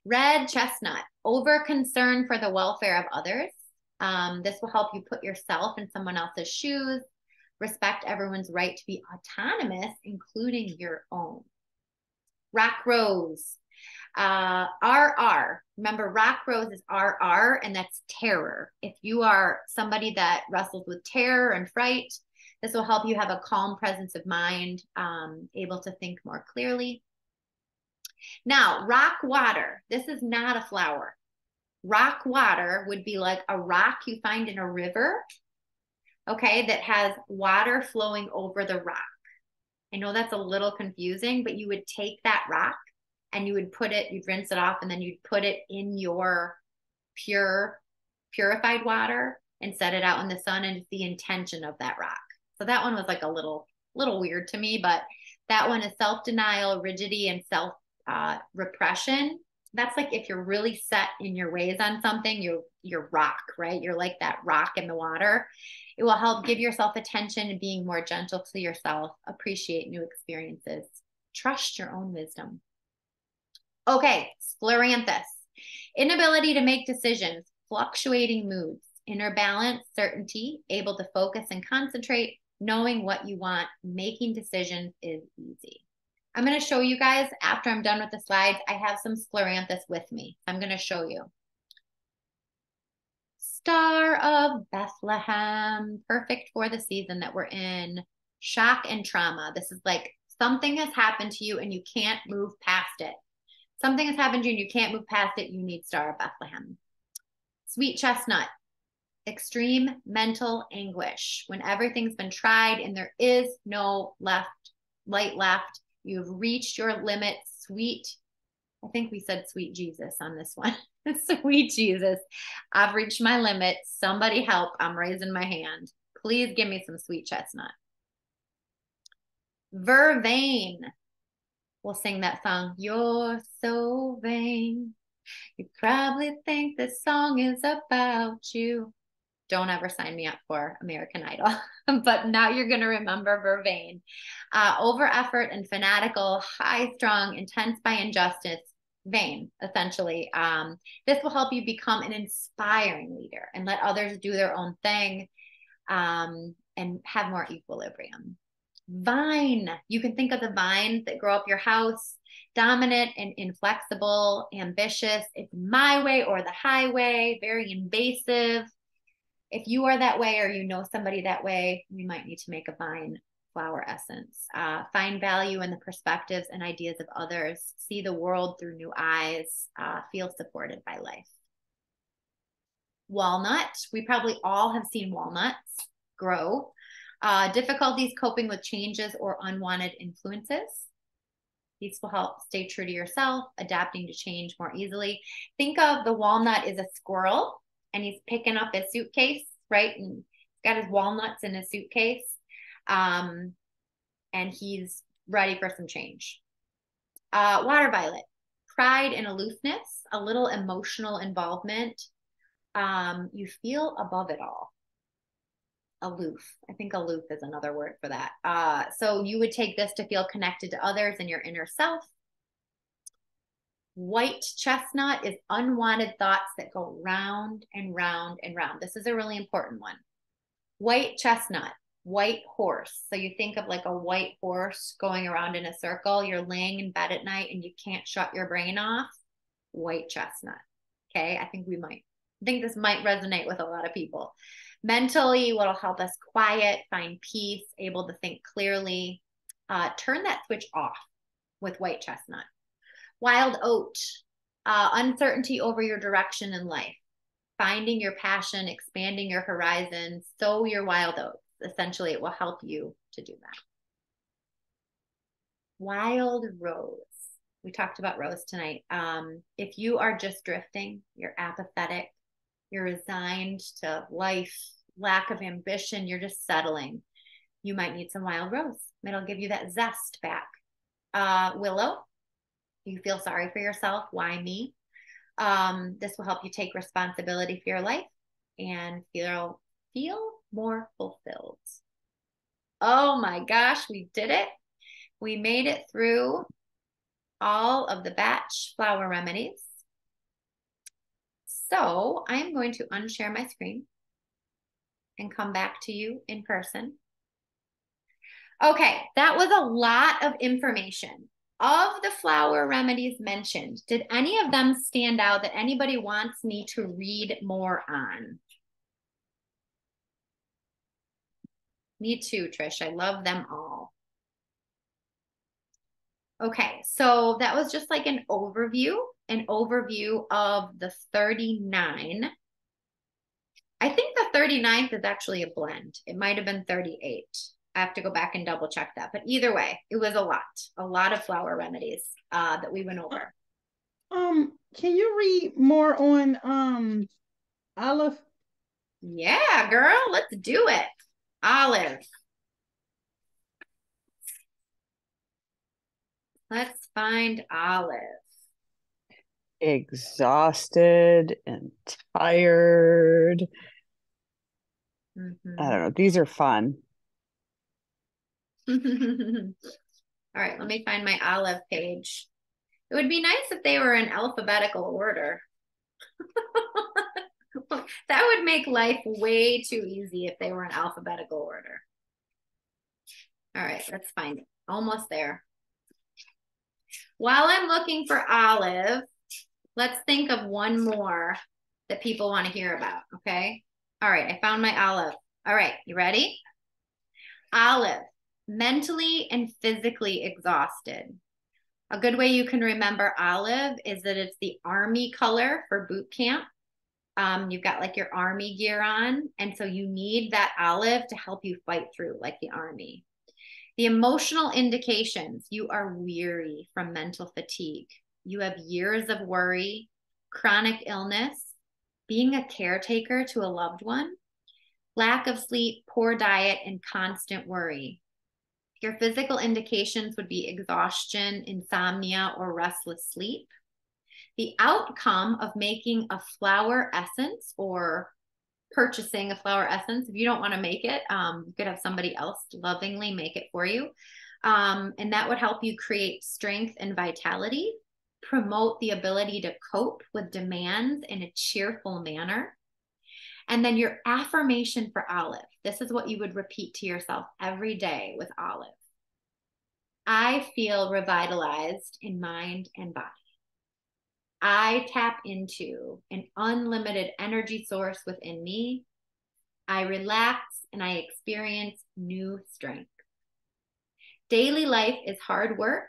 Speaker 1: Red chestnut, over concern for the welfare of others. This will help you put yourself in someone else's shoes, respect everyone's right to be autonomous, including your own. Rock rose. RR. Remember, rock rose is RR, and that's terror. If you are somebody that wrestles with terror and fright, this will help you have a calm presence of mind, able to think more clearly. Now, rock water. This is not a flower. Rock water would be like a rock you find in a river, okay, that has water flowing over the rock. I know that's a little confusing, but you would take that rock and you would put it, you'd rinse it off, and then you'd put it in your purified water and set it out in the sun, and it's the intention of that rock. So that one was like a little weird to me, but that one is self-denial, rigidity, and self repression. That's like if you're really set in your ways on something, you're rock, right? You're like that rock in the water. It will help give yourself attention and being more gentle to yourself, appreciate new experiences, trust your own wisdom. Okay, scleranthus. Inability to make decisions, fluctuating moods, inner balance, certainty, able to focus and concentrate, knowing what you want, making decisions is easy. I'm going to show you guys after I'm done with the slides. I have some scleranthus with me. I'm going to show you. Star of Bethlehem, perfect for the season that we're in. Shock and trauma. This is like something has happened to you and you can't move past it. Something has happened to you and you can't move past it. You need Star of Bethlehem. Sweet chestnut. Extreme mental anguish. When everything's been tried and there is no light left. You've reached your limit. Sweet, I think we said sweet Jesus on this one. Sweet Jesus, I've reached my limit. Somebody help. I'm raising my hand. Please give me some sweet chestnut. Vervain. We'll sing that song. You're so vain. You probably think this song is about you. Don't ever sign me up for American Idol. But now you're going to remember Vervain. Over effort and fanatical, high strung, intense by injustice, vain, essentially. This will help you become an inspiring leader and let others do their own thing and have more equilibrium. Vine. You can think of the vines that grow up your house. Dominant and inflexible, ambitious. It's my way or the highway. Very invasive. If you are that way or you know somebody that way, we might need to make a vine flower essence. Find value in the perspectives and ideas of others. See the world through new eyes. Feel supported by life. Walnut. We probably all have seen walnuts grow. Difficulties coping with changes or unwanted influences. These will help stay true to yourself, adapting to change more easily. Think of the walnut as a squirrel. And he's picking up his suitcase, right? And he's got his walnuts in his suitcase. And he's ready for some change. Water violet, pride and aloofness, a little emotional involvement. You feel above it all. Aloof. I think aloof is another word for that. So you would take this to feel connected to others and your inner self. White chestnut is unwanted thoughts that go round and round and round. This is a really important one. White chestnut, white horse. So you think of like a white horse going around in a circle. You're laying in bed at night and you can't shut your brain off. White chestnut. Okay, I think this might resonate with a lot of people. Mentally, what'll help us quiet, find peace, able to think clearly. Turn that switch off with white chestnut. Wild oat, uncertainty over your direction in life, finding your passion, expanding your horizons, sow your wild oats. Essentially, it will help you to do that. Wild rose. We talked about rose tonight. If you are just drifting, you're apathetic, you're resigned to life, lack of ambition, you're just settling, you might need some wild rose. It'll give you that zest back. Willow. You feel sorry for yourself. Why me? This will help you take responsibility for your life and feel more fulfilled. Oh my gosh, we did it. We made it through all of the batch flower remedies. So I'm going to unshare my screen and come back to you in person. Okay, that was a lot of information. Of the flower remedies mentioned, did any of them stand out that anybody wants me to read more on? Me too, Trish. I love them all. Okay, so that was just like an overview of the 39. I think the 39th is actually a blend. It might have been 38. I have to go back and double check that. But either way, it was a lot of flower remedies that we went over.
Speaker 6: Can you read more on olive?
Speaker 1: Yeah, girl, let's do it. Olive. Let's find olive.
Speaker 4: Exhausted and tired.
Speaker 1: Mhm.
Speaker 4: I don't know. These are fun.
Speaker 1: All right, let me find my olive page. It would be nice if they were in alphabetical order. That would make life way too easy if they were in alphabetical order. All right, let's find it. Almost there. While I'm looking for olive, let's think of one more that people want to hear about, okay? All right, I found my olive. All right, you ready? Olive, mentally and physically exhausted. A good way you can remember olive is that it's the army color for boot camp. You've got like your army gear on, and so you need that olive to help you fight through like the army. The emotional indications: you are weary from mental fatigue. You have years of worry, chronic illness, being a caretaker to a loved one, lack of sleep, poor diet, and constant worry. Your physical indications would be exhaustion, insomnia, or restless sleep. The outcome of making a flower essence or purchasing a flower essence, if you don't want to make it, you could have somebody else lovingly make it for you. And that would help you create strength and vitality, promote the ability to cope with demands in a cheerful manner. And then your affirmation for olive. This is what you would repeat to yourself every day with olive. I feel revitalized in mind and body. I tap into an unlimited energy source within me. I relax and I experience new strength. Daily life is hard work.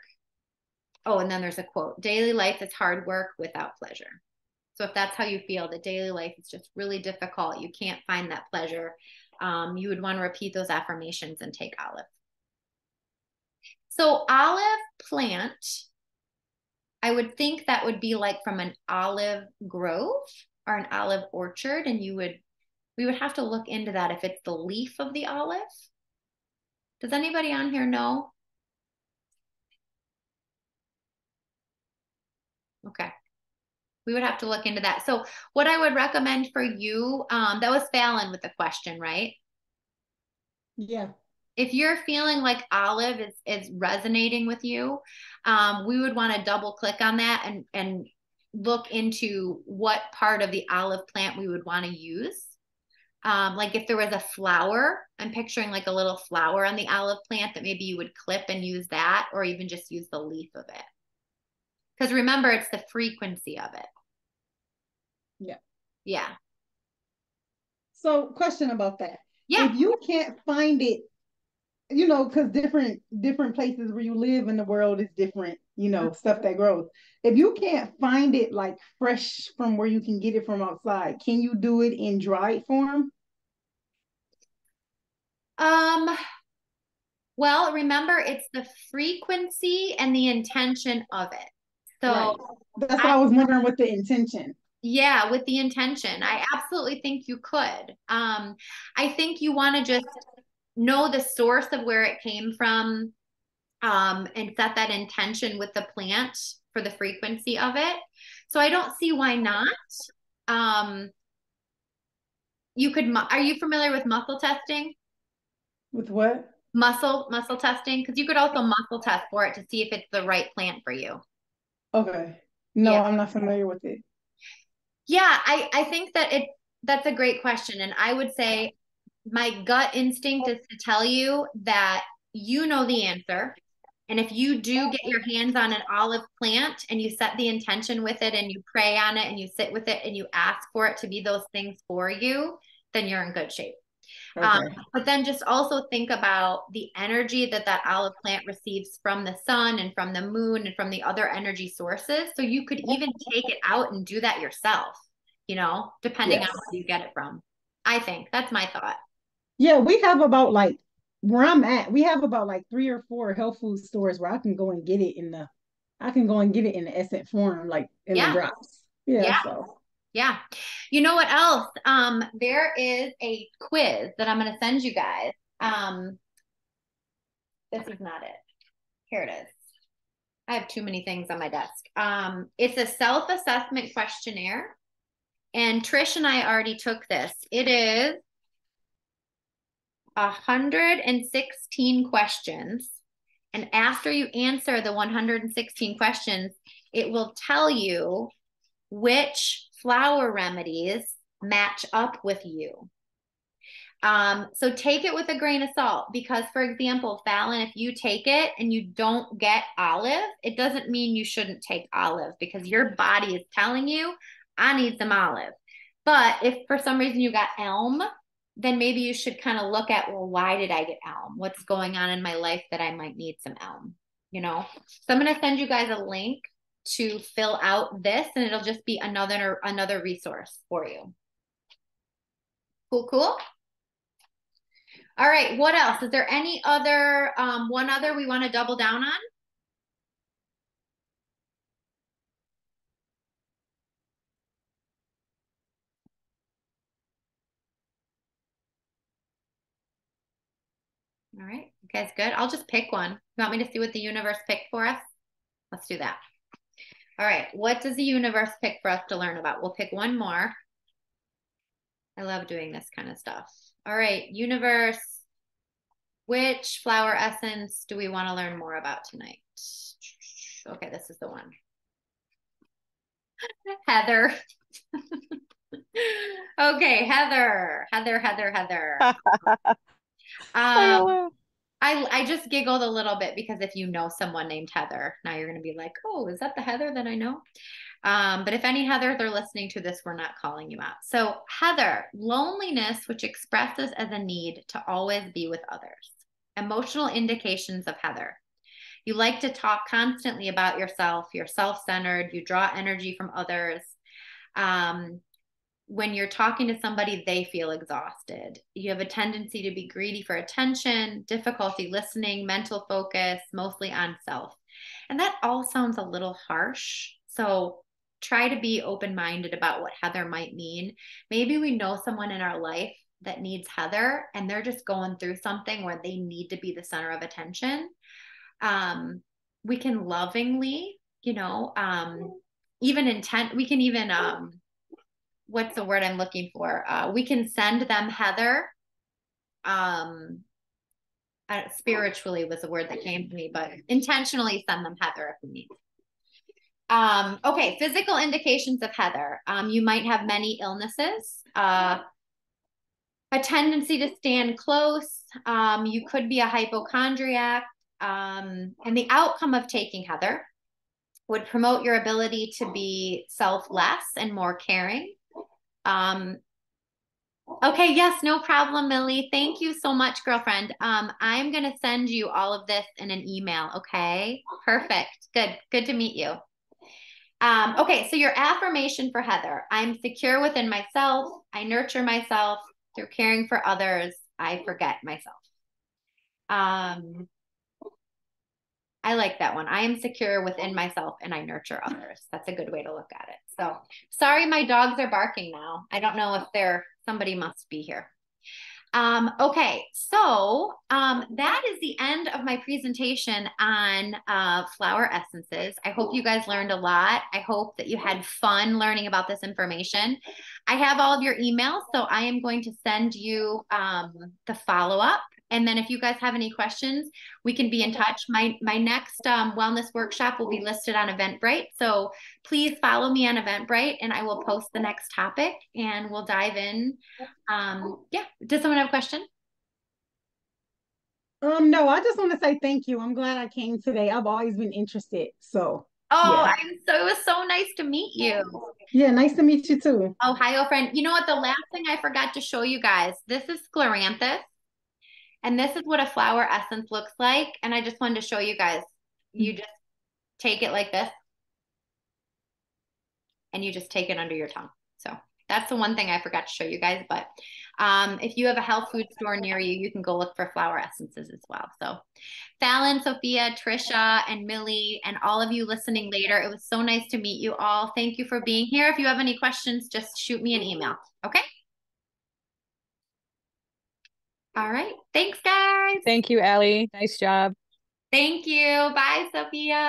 Speaker 1: Oh, and then there's a quote. Daily life is hard work without pleasure. So if that's how you feel, that daily life is just really difficult, you can't find that pleasure, you would want to repeat those affirmations and take olive. So olive plant, I would think that would be like from an olive grove or an olive orchard, and we would have to look into that if it's the leaf of the olive. Does anybody on here know? Okay. We would have to look into that. So what I would recommend for you, that was Fallon with the question, right?
Speaker 6: Yeah.
Speaker 1: If you're feeling like olive is resonating with you, we would want to double click on that and look into what part of the olive plant we would want to use. Like if there was a flower, I'm picturing like a little flower on the olive plant that maybe you would clip and use that, or even just use the leaf of it. Because remember, it's the frequency of it.
Speaker 6: Yeah.
Speaker 1: Yeah.
Speaker 6: So, question about that.
Speaker 1: Yeah.
Speaker 6: If you can't find it, you know, because different places where you live in the world is different, you know, stuff that grows. If you can't find it like fresh from where you can get it from outside, can you do it in dried form?
Speaker 1: Well, remember, it's the frequency and the intention of it. So
Speaker 6: Right. That's why I was wondering what the intention.
Speaker 1: Yeah, with the intention. I absolutely think you could. I think you want to just know the source of where it came from, and set that intention with the plant for the frequency of it. So I don't see why not. Um, are you familiar with muscle testing?
Speaker 6: With what?
Speaker 1: Muscle testing? Because you could also muscle test for it to see if it's the right plant for you.
Speaker 6: Okay. No,
Speaker 1: Yeah.
Speaker 6: I'm not familiar with it.
Speaker 1: Yeah, I think that's a great question. And I would say my gut instinct is to tell you that you know the answer. And if you do get your hands on an olive plant and you set the intention with it and you pray on it and you sit with it and you ask for it to be those things for you, then you're in good shape.
Speaker 6: Okay.
Speaker 1: But then just also think about the energy that that olive plant receives from the sun and from the moon and from the other energy sources. So you could even take it out and do that yourself, depending on
Speaker 6: Yes.
Speaker 1: where you get it from. I think that's my thought.
Speaker 6: Yeah, we have about like where I'm at, we have about like 3 or 4 health food stores where I can go and get it in the essence form, like in the
Speaker 1: Yeah.
Speaker 6: drops. Yeah,
Speaker 1: Yeah.
Speaker 6: so
Speaker 1: Yeah. You know what else? There is a quiz that I'm going to send you guys. This is not it. Here it is. I have too many things on my desk. It's a self-assessment questionnaire, and Trish and I already took this. It is 116 questions, and after you answer the 116 questions, it will tell you which flower remedies match up with you. So take it with a grain of salt because, for example, Fallon, if you take it and you don't get olive, it doesn't mean you shouldn't take olive because your body is telling you, I need some olive. But if for some reason you got elm, then maybe you should kind of look at, well, why did I get elm? What's going on in my life that I might need some elm, So I'm going to send you guys a link to fill out this, and it'll just be another resource for you. Cool. All right, what else? Is there any other, one other we want to double down on? All right, you guys good? I'll just pick one. You want me to see what the universe picked for us? Let's do that. All right, what does the universe pick for us to learn about? We'll pick one more. I love doing this kind of stuff. All right, universe, which flower essence do we want to learn more about tonight? Okay, this is the one. Heather. Okay, Heather. I just giggled a little bit because if you know someone named Heather, now you're going to be like, oh, is that the Heather that I know? But if any Heathers are listening to this, we're not calling you out. So Heather, loneliness, which expresses as a need to always be with others. Emotional indications of Heather. You like to talk constantly about yourself. You're self-centered. You draw energy from others. When you're talking to somebody, they feel exhausted. You have a tendency to be greedy for attention, difficulty listening, mental focus, mostly on self. And that all sounds a little harsh. So try to be open-minded about what Heather might mean. Maybe we know someone in our life that needs Heather and they're just going through something where they need to be the center of attention. We can lovingly, even intent, we can even, what's the word I'm looking for? We can send them Heather. Spiritually was the word that came to me, but intentionally send them Heather if we need. Okay, physical indications of Heather. You might have many illnesses, a tendency to stand close. You could be a hypochondriac. And the outcome of taking Heather would promote your ability to be selfless and more caring. Okay, yes, no problem, Millie. Thank you so much, girlfriend. I'm gonna send you all of this in an email, okay? Perfect. Good to meet you. Okay, so your affirmation for Heather. I'm secure within myself. I nurture myself through caring for others. I forget myself. I like that one. I am secure within myself and I nurture others. That's a good way to look at it. So sorry, my dogs are barking now. I don't know if somebody must be here. Okay, so that is the end of my presentation on flower essences. I hope you guys learned a lot. I hope that you had fun learning about this information. I have all of your emails, so I am going to send you the follow-up. And then if you guys have any questions, we can be in touch. My next wellness workshop will be listed on Eventbrite. So please follow me on Eventbrite and I will post the next topic and we'll dive in. Yeah. Does someone have a question?
Speaker 6: No, I just want to say thank you. I'm glad I came today. I've always been interested. So
Speaker 1: Oh,
Speaker 6: Yeah.
Speaker 1: it was so nice to meet you.
Speaker 6: Yeah, nice to meet you too.
Speaker 1: Ohio friend. You know what? The last thing I forgot to show you guys, this is scleranthus, and this is what a flower essence looks like. And I just wanted to show you guys. You just take it like this, and you just take it under your tongue. So that's the one thing I forgot to show you guys. But if you have a health food store near you, you can go look for flower essences as well. So Fallon, Sophia, Trisha, and Millie, and all of you listening later, it was so nice to meet you all. Thank you for being here. If you have any questions, just shoot me an email. Okay? All right. Thanks, guys.
Speaker 4: Thank you, Allie. Nice job.
Speaker 1: Thank you. Bye, Sophia.